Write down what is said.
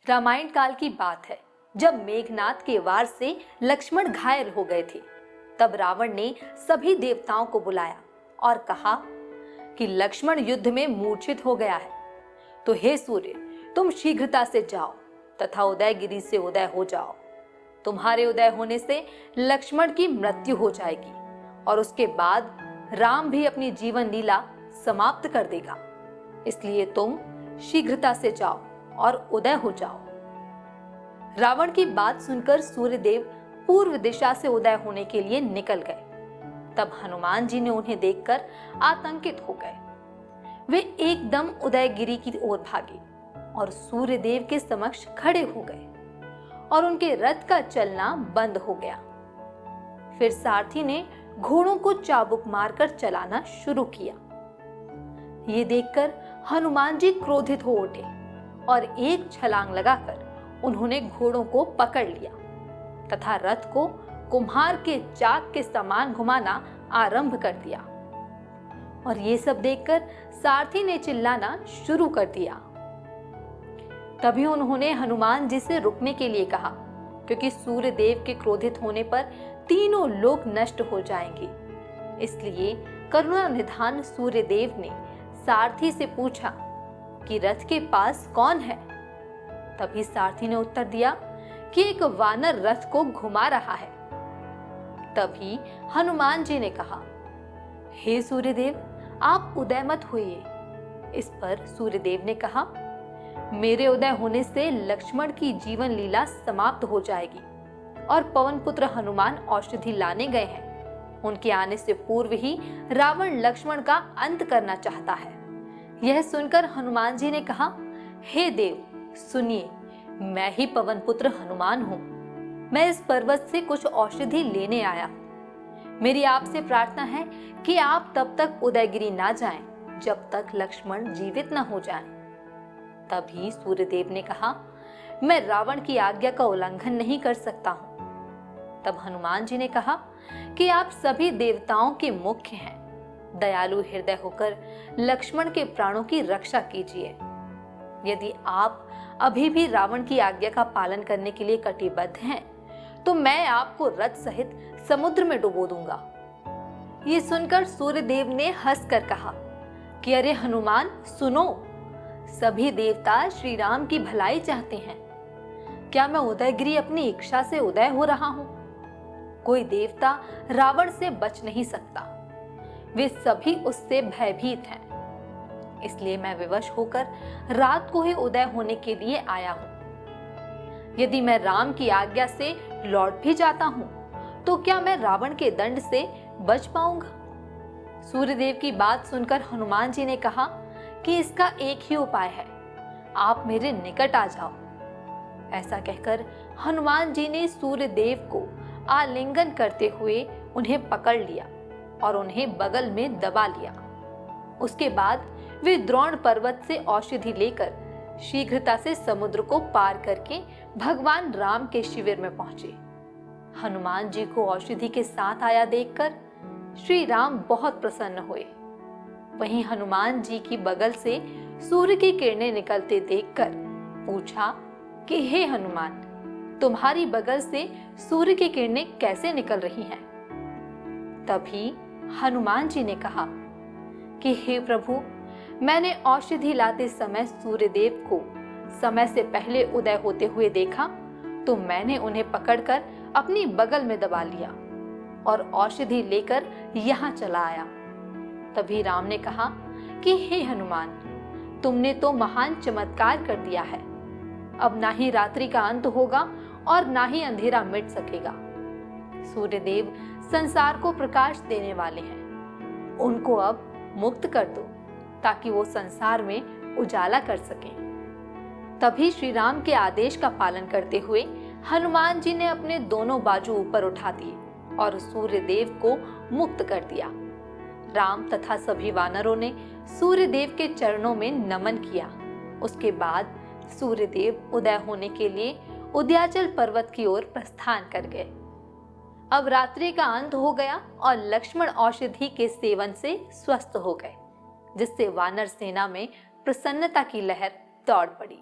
रामायण काल की बात है, जब मेघनाद के वार से लक्ष्मण घायल हो गए थे। तब रावण ने सभी देवताओं को बुलाया और कहा कि लक्ष्मण युद्ध में मूर्छित हो गया है, तो हे सूर्य, तुम शीघ्रता से जाओ तथा उदयगिरी से उदय हो जाओ। तुम्हारे उदय होने से लक्ष्मण की मृत्यु हो जाएगी और उसके बाद राम भी अपनी जीवन लीला समाप्त कर देगा। इसलिए तुम शीघ्रता से जाओ और उदय हो जाओ। रावण की बात सुनकर सूर्यदेव पूर्व दिशा से उदय होने के लिए निकल गए। तब हनुमान जी ने उन्हें देखकर आतंकित हो गए। वे एकदम उदयगिरी की ओर भागे और सूर्यदेव के समक्ष खड़े हो गए और उनके रथ का चलना बंद हो गया। फिर सारथी ने घोड़ों को चाबुक मारकर चलाना शुरू किया। ये देखकर हनुमान जी क्रोधित हो उठे और एक छलांग लगाकर उन्होंने घोड़ों को पकड़ लिया तथा रथ को कुम्हार के चाक के समान घुमाना आरंभ कर दिया। और ये सब देखकर सारथी ने चिल्लाना शुरू कर दिया। तभी उन्होंने हनुमान जी से रुकने के लिए कहा, क्योंकि सूर्यदेव के क्रोधित होने पर तीनों लोग नष्ट हो जाएंगे। इसलिए करुणा निधान सूर्यदेव ने सारथी से पूछा कि रथ के पास कौन है। तभी सारथी ने उत्तर दिया कि एक वानर रथ को घुमा रहा है। तभी हनुमान जी ने कहा, हे सूर्यदेव, आप उदय मत होइए। इस पर सूर्यदेव ने कहा, मेरे उदय होने से लक्ष्मण की जीवन लीला समाप्त हो जाएगी और पवन पुत्र हनुमान औषधि लाने गए हैं। उनके आने से पूर्व ही रावण लक्ष्मण का अंत करना चाहता है। यह सुनकर हनुमान जी ने कहा, हे देव, सुनिए, मैं ही पवन पुत्र हनुमान हूँ। मैं इस पर्वत से कुछ औषधि लेने आया हूँ। मेरी आपसे प्रार्थना है कि आप तब तक उदयगिरी ना जाएं, जब तक लक्ष्मण जीवित न हो जाएं। तभी सूर्यदेव ने कहा, मैं रावण की आज्ञा का उल्लंघन नहीं कर सकता हूँ। तब हनुमान जी ने कहा कि आप सभी देवताओं के मुख्य हैं। दयालु हृदय होकर लक्ष्मण के प्राणों की रक्षा कीजिए। यदि आप अभी भी रावण की आज्ञा का पालन करने के लिए कटिबद्ध हैं, तो मैं आपको रथ सहित समुद्र में डुबो दूंगा। ये सुनकर सूर्यदेव ने हंसकर कहा कि अरे हनुमान, सुनो, सभी देवता श्री राम की भलाई चाहते हैं। क्या मैं उदयगिरी अपनी इच्छा से उदय हो रहा हूँ? कोई देवता रावण से बच नहीं सकता। वे सभी उससे भयभीत हैं। इसलिए मैं विवश होकर रात को ही उदय होने के लिए आया हूँ। यदि मैं राम की आज्ञा से लौट भी जाता हूँ, तो क्या मैं रावण के दंड से बच पाऊंगा? सूर्यदेव की बात सुनकर हनुमान जी ने कहा कि इसका एक ही उपाय है, आप मेरे निकट आ जाओ। ऐसा कहकर हनुमान जी ने सूर्यदेव को आलिंगन करते हुए उन्हें पकड़ लिया और उन्हें बगल में दबा लिया। उसके बाद वे द्रोण पर्वत से औषधि लेकर शीघ्रता से समुद्र को पार करके भगवान राम के शिविर में पहुंचे। हनुमान जी को औषधि के साथ आया देखकर श्री राम बहुत प्रसन्न हुए। वहीं हनुमान जी की बगल से सूर्य की किरणें निकलते देखकर पूछा कि हे हनुमान, तुम्हारी बगल से सूर्य की किरणें कैसे निकल रही हैं? तभी हनुमान जी ने कहा कि हे प्रभु, मैंने औषधि लाते समय सूर्यदेव को समय से पहले उदय होते हुए देखा, तो मैंने उन्हें पकड़कर अपनी बगल में दबा लिया और औषधि लेकर यहाँ चला आया। तभी राम ने कहा कि हे हनुमान, तुमने तो महान चमत्कार कर दिया है। अब ना ही रात्रि का अंत होगा और ना ही अंधेरा मिट सकेगा। सूर्यदेव संसार को प्रकाश देने वाले हैं। उनको अब मुक्त कर दो ताकि वो संसार में उजाला कर सकें। तभी श्री राम के आदेश का पालन करते हुए हनुमान जी ने अपने दोनों बाजू ऊपर उठा दिए और सूर्यदेव को मुक्त कर दिया। राम तथा सभी वानरों ने सूर्यदेव के चरणों में नमन किया। उसके बाद सूर्यदेव उदय होने के लिए उदयाचल पर्वत की ओर प्रस्थान कर गए। अब रात्रि का अंत हो गया और लक्ष्मण औषधि के सेवन से स्वस्थ हो गए, जिससे वानर सेना में प्रसन्नता की लहर दौड़ पड़ी।